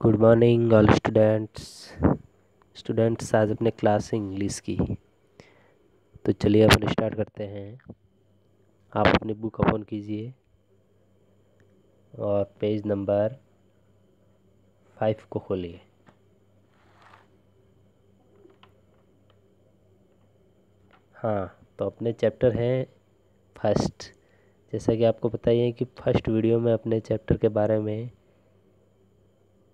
Good morning all students आज अपने class है इंग्लिश की। तो चलिए अपन स्टार्ट करते हैं। आप अपनी बुक ओपन कीजिए और पेज नंबर 5 को खोलिए। हाँ, तो अपने चैप्टर हैं फर्स्ट। जैसा कि आपको पता ही है कि फर्स्ट वीडियो में अपने चैप्टर के बारे में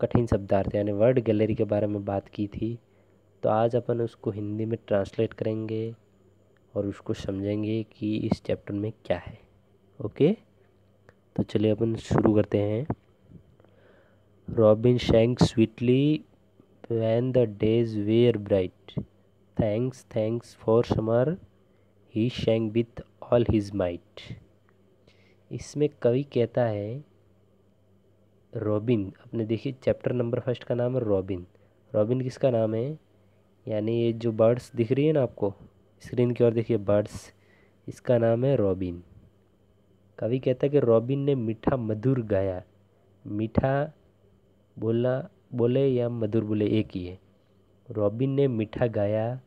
कठिन शब्दार्थ यानी वर्ड गैलरी के बारे में बात की थी। तो आज अपन उसको हिंदी में ट्रांसलेट करेंगे और उसको समझेंगे कि इस चैप्टर में क्या है। ओके, तो चलिए अपन शुरू करते हैं। Robin sang sweetly when the days were bright. Thanks for summer, he sang with all his might. इसमें कवि कहता है रॉबिन, अपने देखिए चैप्टर नंबर फर्स्ट का नाम है रॉबिन। रॉबिन किसका नाम है? यानी ये जो बर्ड्स दिख रही है ना आपको स्क्रीन की ओर देखिए, बर्ड्स, इसका नाम है रॉबिन। कवि कहता है कि रॉबिन ने मीठा मधुर गाया। मीठा बोलना बोले या मधुर बोले एक ही है। रॉबिन ने मीठा गाया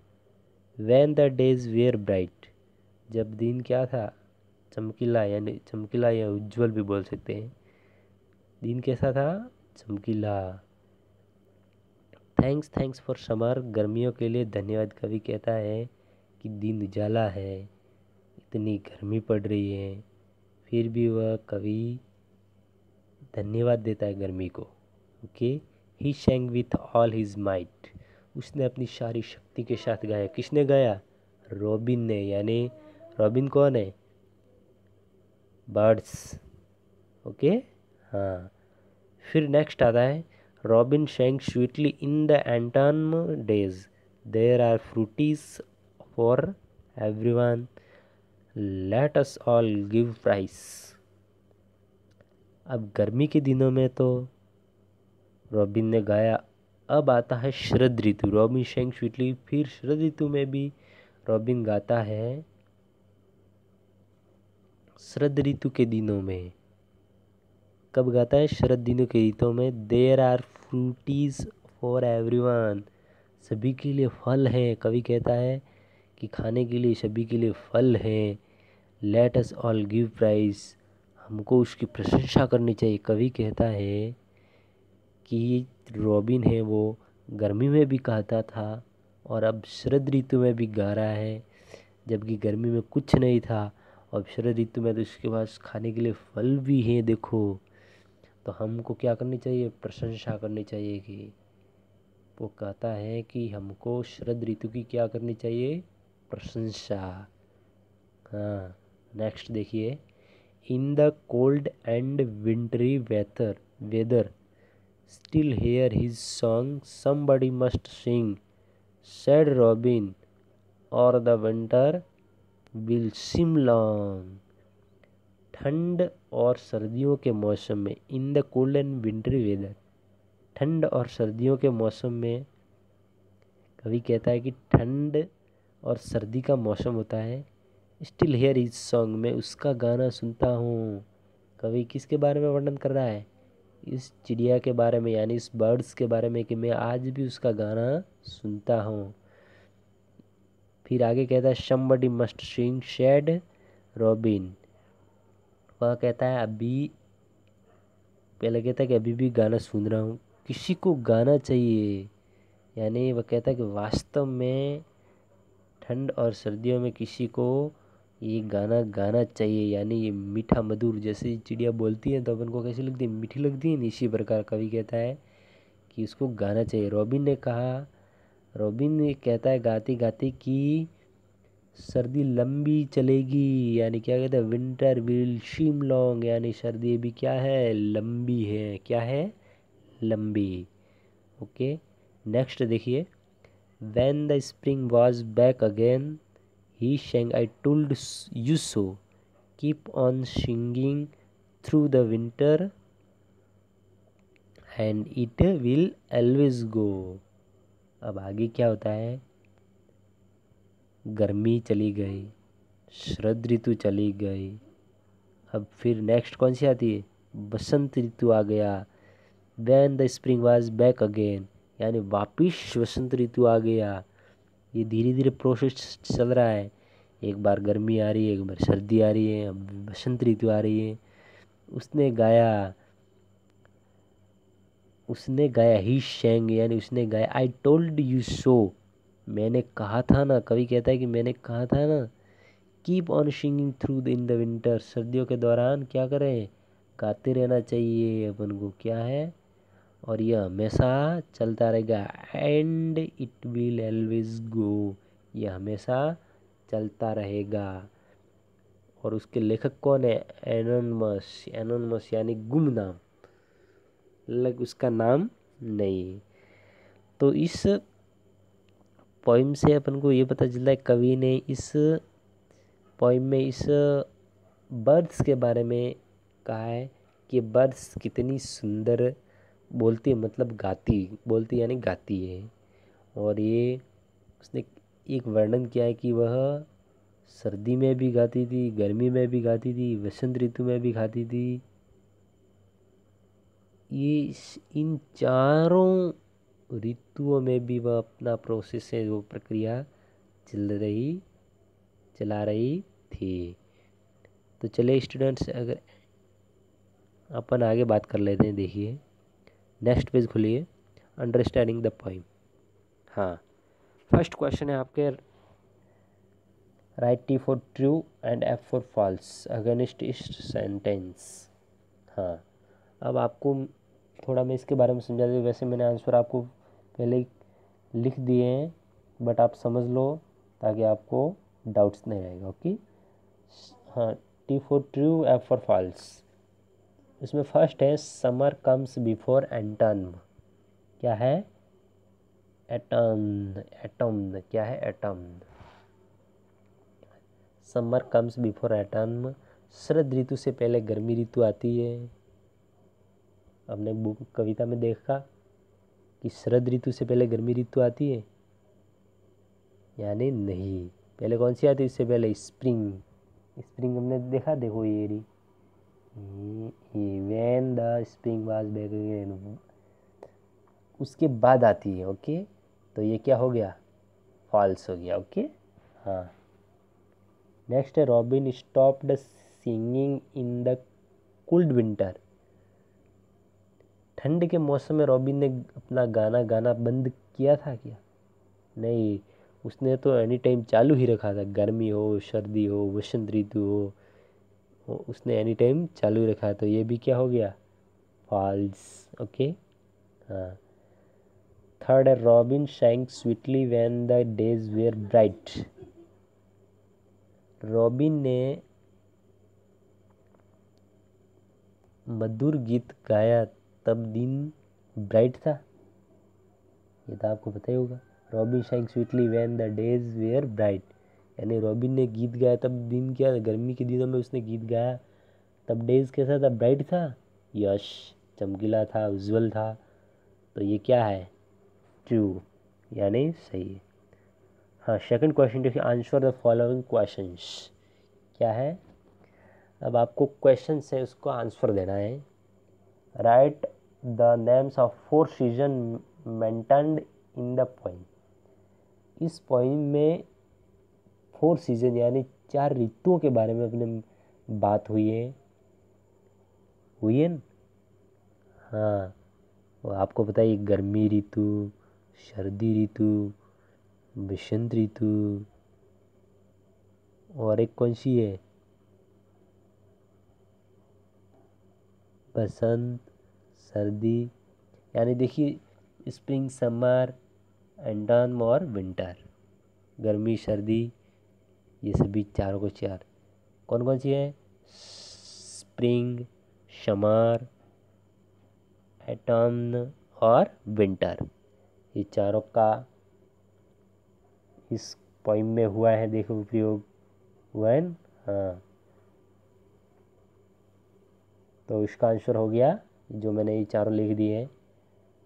when the days were bright, जब दिन क्या था? चमकीला, यानी चमकीला या उज्जवल भी बोल सकते हैं। दिन कैसा था? चमकीला। थैंक्स फॉर समर, गर्मियों के लिए धन्यवाद। कवि कहता है कि दिन उजाला है, इतनी गर्मी पड़ रही है, फिर भी वह कवि धन्यवाद देता है गर्मी को। Okay, he sang with all his might, उसने अपनी सारी शक्ति के साथ गाया। किसने गाया? रॉबिन ने। यानी रॉबिन कौन है? बर्ड्स। ओके, हाँ। फिर नेक्स्ट आता है Robin sang sweetly in the autumn days, there are fruits for everyone, let us all give praise. अब गर्मी के दिनों में तो रॉबिन ने गाया। अब आता है शरद ऋतु, रॉबिन sang स्वीटली। फिर शरद ऋतु में भी रॉबिन गाता है। शरद ऋतु के दिनों में कब गाता है? शरद दिनों के ऋतु में। There are fruits for everyone, सभी के लिए फल हैं। कवि कहता है कि खाने के लिए सभी के लिए फल हैं। Let us all give praise, हमको उसकी प्रशंसा करनी चाहिए। कवि कहता है कि रॉबिन है वो गर्मी में भी गाता था और अब शरद ऋतु में भी गा रहा है, जबकि गर्मी में कुछ नहीं था और शरद ऋतु में तो इसके पास खाने के लिए फल भी हैं। देखो, तो हमको क्या करनी चाहिए? प्रशंसा करनी चाहिए। कि वो कहता है कि हमको शरद ऋतु की क्या करनी चाहिए? प्रशंसा। हाँ, नेक्स्ट देखिए। In the cold and wintry weather still hear his song, somebody must sing, said Robin, or the winter will seem long. ठंड और सर्दियों के मौसम में, in the cold and wintry weather, ठंड और सर्दियों के मौसम में कवि कहता है कि ठंड और सर्दी का मौसम होता है। स्टिल हेयर हिज सॉन्ग, में उसका गाना सुनता हूँ। कवि किसके बारे में वर्णन कर रहा है? इस चिड़िया के बारे में, यानी इस बर्ड्स के बारे में, कि मैं आज भी उसका गाना सुनता हूँ। फिर आगे कहता है somebody must sing, said robin. वह कहता है अभी, पहले कहता है कि अभी भी गाना सुन रहा हूँ, किसी को गाना चाहिए। यानी वह कहता है कि वास्तव में ठंड और सर्दियों में किसी को ये गाना गाना चाहिए। यानी ये मीठा मधुर, जैसे चिड़िया बोलती है तो अपन को कैसी लगती है? मीठी लगती है। इसी प्रकार कवि कहता है कि उसको गाना चाहिए। रॉबिन ने कहा, रॉबिन ने कहता है गाती गाती कि सर्दी लंबी चलेगी। यानी क्या कहता है? विंटर विल सीम लॉन्ग, यानी सर्दी भी क्या है? लंबी है। क्या है? लंबी। ओके, नेक्स्ट देखिए। When the spring was back again, he sang, I told you so. Keep on singing through the winter and it will always go. अब आगे क्या होता है? गर्मी चली गई, शरद ऋतु चली गई, अब फिर नेक्स्ट कौन सी आती है? बसंत ऋतु आ गया। When the spring was back again, यानी वापिस वसंत ऋतु आ गया। ये धीरे धीरे प्रोसेस चल रहा है, एक बार गर्मी आ रही है, एक बार सर्दी आ रही है, अब बसंत ऋतु आ रही है। उसने गाया, ही शेंग, यानी उसने गाया आई टोल्ड यू सो, मैंने कहा था ना। कवि कहता है कि मैंने कहा था ना। Keep on singing through in the winter, सर्दियों के दौरान क्या करें, गाते रहना चाहिए अपन को, क्या है, और यह हमेशा चलता रहेगा। And it will always go, यह हमेशा चलता रहेगा। और उसके लेखक कौन है, एनोनमस, एनोनमस यानी गुमनाम, लग उसका नाम नहीं। तो इस पोइम से अपन को ये पता चलता है कवि ने इस पोइम में इस बर्ड्स के बारे में कहा है कि बर्ड्स कितनी सुंदर बोलती है, मतलब गाती, बोलती यानी गाती है। और ये उसने एक वर्णन किया है कि वह सर्दी में भी गाती थी, गर्मी में भी गाती थी, वसंत ऋतु में भी गाती थी। ये इन चारों ऋतुओं में भी वह अपना प्रोसेस है, वो प्रक्रिया चला रही थी। तो चलिए स्टूडेंट्स, अगर अपन आगे बात कर लेते हैं। देखिए नेक्स्ट पेज खोलिए, अंडरस्टैंडिंग द पोइम। हाँ, फर्स्ट क्वेश्चन है आपके, write T for true and F for false against this sentence. हाँ, अब आपको थोड़ा मैं इसके बारे में समझा दूँ। वैसे मैंने आंसर आपको पहले ही लिख दिए हैं, बट आप समझ लो ताकि आपको डाउट्स नहीं रहेगा। ओके, हाँ, T for true, F for false. इसमें फर्स्ट है समर कम्स बिफोर एंटन। क्या है, एटम, एटम क्या है, autumn. Summer comes before autumn, शरद ऋतु से पहले गर्मी ऋतु आती है। हमने बुक कविता में देखा कि शरद ऋतु से पहले गर्मी ऋतु आती है, यानी नहीं। पहले कौन सी आती है, इससे पहले स्प्रिंग। स्प्रिंग हमने देखा, देखो ये रही, when the spring was back again, उसके बाद आती है। ओके, तो ये क्या हो गया, फॉल्स हो गया। ओके, हाँ। नेक्स्ट है robin stopped singing in the cold winter. ठंड के मौसम में रॉबिन ने अपना गाना गाना बंद किया था क्या, नहीं। उसने तो एनी टाइम चालू ही रखा था, गर्मी हो, सर्दी हो, वसंत ऋतु हो, उसने एनी टाइम चालू ही रखा। तो ये भी क्या हो गया, फॉल्स। ओके, हाँ। थर्ड है Robin sang sweetly when the days were bright. Robin ने मधुर गीत गाया तब दिन ब्राइट था, ये तो आपको पता ही होगा। Robin sang sweetly when the days were bright, यानी रॉबिन ने गीत गाया तब दिन क्या, गर्मी के दिनों में उसने गीत गाया तब डेज कैसा था, ब्राइट था, यश, चमकीला था, उज्जवल था। तो ये क्या है, ट्रू, यानी सही है। हाँ, सेकंड क्वेश्चन देखिए, आंसर द फॉलोइंग क्वेश्चंस। क्या है, अब आपको क्वेश्चन है उसको आंसर देना है। Right the names of 4 season mentioned in the poem. इस पोइम में 4 सीजन यानी 4 ऋतुओं के बारे में अपने बात हुई है न? हाँ, वो आपको पता है, गर्मी ऋतु, सर्दी ऋतु, बसंत ऋतु, और एक कौन सी है, बसंत, सर्दी, यानी देखिए स्प्रिंग, समर, एंडम और विंटर, गर्मी, सर्दी, ये सभी चारों को चार कौन कौन सी है, स्प्रिंग, समर, एटम और विंटर, ये चारों का इस पोइम में हुआ है, देखो उपयोग हुआ है न? हाँ, तो इसका आंसर हो गया जो मैंने ये चारों लिख दिए हैं,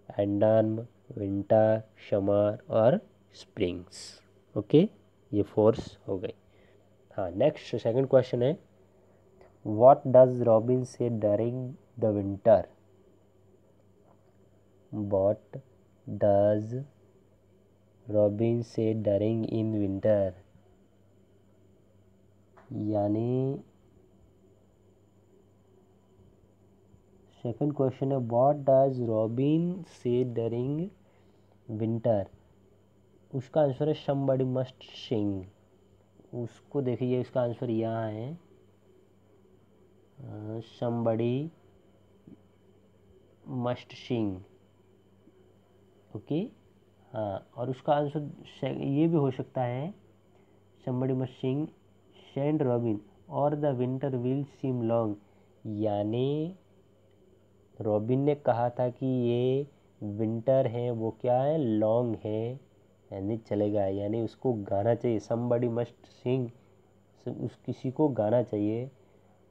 एंडम, विंटर, समर और स्प्रिंग्स। ओके, ये 4 हो गई। हाँ, नेक्स्ट सेकंड क्वेश्चन है, व्हाट डज रॉबिन से during the winter. What does Robin say during in winter? यानी सेकंड क्वेश्चन है व्हाट डज रॉबिन से डरिंग विंटर। उसका आंसर है समबडी मस्ट सिंग। उसको देखिए इसका आंसर यहाँ है समबडी मस्ट सिंग। ओके हाँ, और उसका आंसर ये भी हो सकता है समबडी मस्ट सिंग सेंड रॉबिन और the winter will seam long. यानी रॉबिन ने कहा था कि ये विंटर है वो क्या है लॉन्ग है, यानी चलेगा, यानी उसको गाना चाहिए समबडी मस्ट सिंग, उस किसी को गाना चाहिए।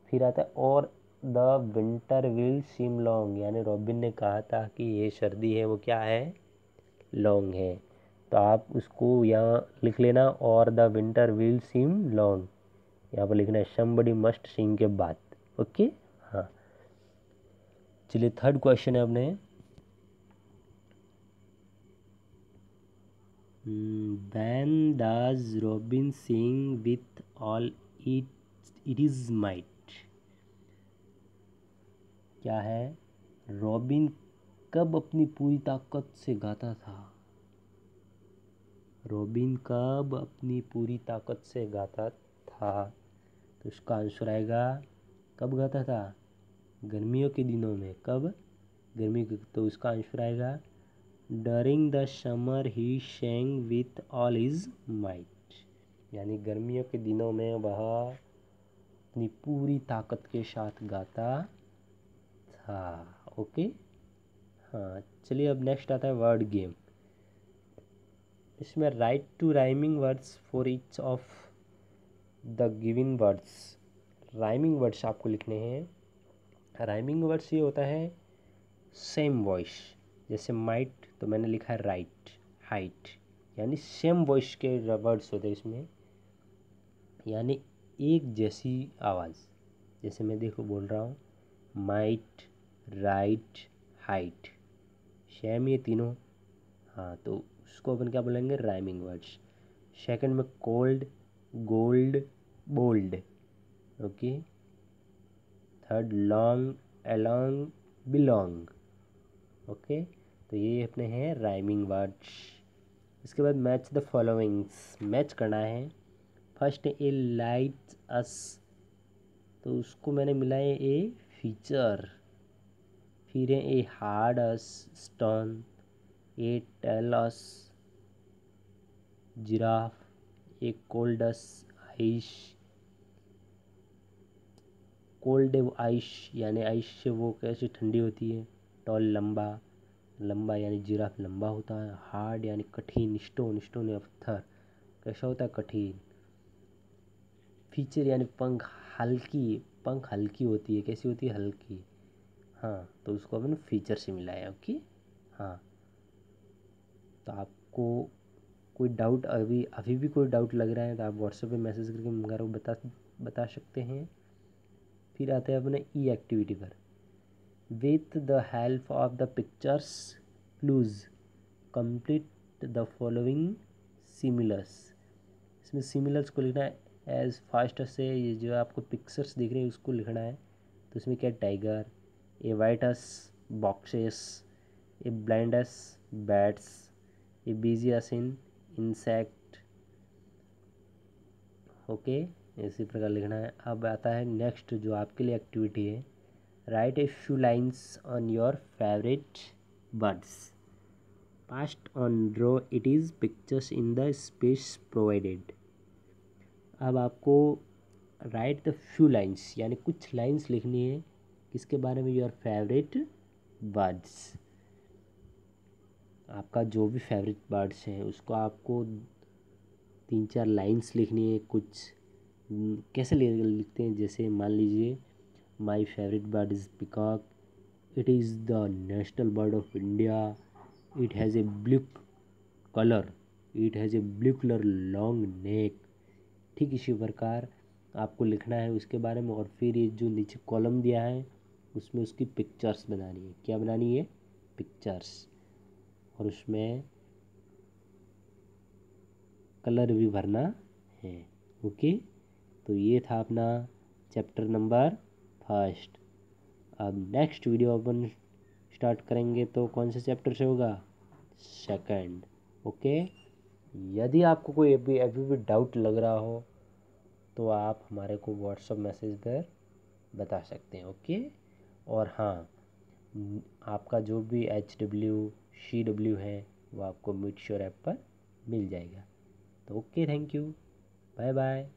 फिर आता है और the winter will seam long, यानी रॉबिन ने कहा था कि ये सर्दी है वो क्या है लॉन्ग है। तो आप उसको यहाँ लिख लेना और the winter will seam long, यहाँ पर लिखना है समबडी मस्ट सिंग के बाद। ओके हाँ, चलिए थर्ड क्वेश्चन है अपने when does Robin sing with all it is might। क्या है रॉबिन कब अपनी पूरी ताकत से गाता था। रॉबिन कब अपनी पूरी ताकत से गाता था, तो इसका आंसर आएगा कब गाता था गर्मियों के दिनों में। कब गर्मी के, तो इसका आंसर आएगा during the summer he sang with all his might, यानी गर्मियों के दिनों में वह अपनी पूरी ताकत के साथ गाता था। ओके हाँ, चलिए अब नेक्स्ट आता है वर्ड गेम। इसमें write two rhyming words for each of the given words. Rhyming words आपको लिखने हैं। राइमिंग वर्ड्स ये होता है सेम वॉइस, जैसे माइट तो मैंने लिखा है राइट, हाइट, यानी सेम वॉइस के वर्ड्स होते हैं इसमें, यानी एक जैसी आवाज़। जैसे मैं देखो बोल रहा हूँ माइट, राइट, हाइट, सेम ये तीनों। हाँ, तो उसको अपन क्या बोलेंगे राइमिंग वर्ड्स। सेकंड में cold, gold, bold. Okay, third long, along, belong. Okay, तो ये अपने हैं राइमिंग वर्ड्स। इसके बाद मैच द फॉलोइंग्स, मैच करना है। फर्स्ट ए लाइट अस, तो उसको मैंने मिलाया ए फीचर। फिर है a hard as stone, a tail as giraffe, a cold as ice. Cold है वो आइस, यानी आइस से वो कैसे ठंडी होती है। टॉल लंबा, लंबा यानी जिराफ लंबा होता है। हार्ड यानी कठिन, स्टोन, स्टोन या पत्थर कैसा होता है कठिन। फीचर यानी पंख, हल्की, पंख हल्की होती है, कैसी होती है हल्की। हाँ, तो उसको अपन फीचर से मिला है। ओके हाँ, तो आपको कोई डाउट अभी अभी भी कोई डाउट लग रहा है तो आप व्हाट्सएप पे मैसेज करके मेरे को बता सकते हैं। फिर आते हैं अपने ई एक्टिविटी पर। With the help of the pictures clues complete the following similars. इसमें सिमिलर्स को लिखना है एज फास्ट से, ये जो आपको पिक्चर्स दिख रहे हैं उसको लिखना है। तो इसमें क्या tiger, a whites boxes, a blinds bats, a busy in insect. Okay, इसी प्रकार लिखना है। अब आता है नेक्स्ट जो आपके लिए एक्टिविटी है। Right a few lines on your favourite birds, past on draw it is pictures in the space provided. अब आपको राइट द फ्यू लाइन्स यानी कुछ लाइन्स लिखनी है किसके बारे में, योर फेवरेट बर्ड्स। आपका जो भी फेवरेट बर्ड्स हैं उसको आपको 3-4 लाइन्स लिखनी है। कुछ कैसे लिखते हैं, जैसे मान लीजिए my favourite bird is peacock, it is the national bird of India, it has a blue colour, it has a blue colour long neck. ठीक इसी प्रकार आपको लिखना है उसके बारे में। और फिर ये जो नीचे कॉलम दिया है उसमें उसकी पिक्चर्स बनानी है। क्या बनानी है पिक्चर्स, और उसमें कलर भी भरना है। ओके, तो ये था अपना चैप्टर नंबर फर्स्ट। अब नेक्स्ट वीडियो अपन स्टार्ट करेंगे तो कौन से चैप्टर से होगा? सेकंड। ओके, यदि आपको कोई अभी भी डाउट लग रहा हो तो आप हमारे को व्हाट्सएप मैसेज पर बता सकते हैं। ओके, और हाँ, आपका जो भी HW CW है वो आपको मीट श्योर ऐप पर मिल जाएगा। तो okay, thank you, bye bye.